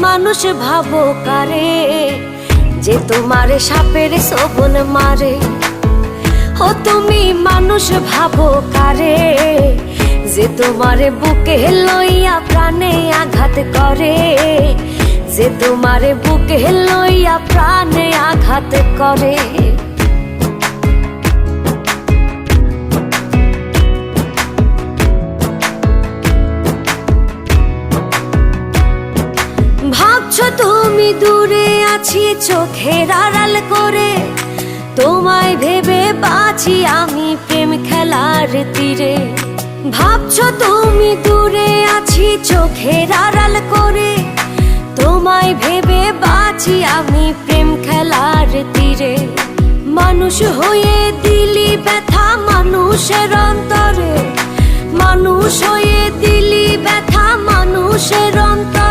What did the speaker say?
মানুষ ভাবো কারে, যে তোমারে সাপের শোভন মারে। ও তুমি মানুষ ভাবো কারে, যে তোমারে বুকে লইয়া প্রাণে আঘাত করে, যে তোমারে বুকে লইয়া প্রাণে আঘাত করে। ভাবছো তুমি দূরে আছি চোখের আড়াল করে, তোমায় ভেবে বাঁচি আমি প্রেম খেলার তীরে। ভাবছো তুমি দূরে আছি চোখের আড়াল করে, তোমায় ভেবে বাঁচি আমি প্রেম খেলার তীরে। মানুষ হয়ে দিলি ব্যথা মানুষের অন্তরে, মানুষ হয়ে দিলি ব্যথা মানুষের অন্তরে।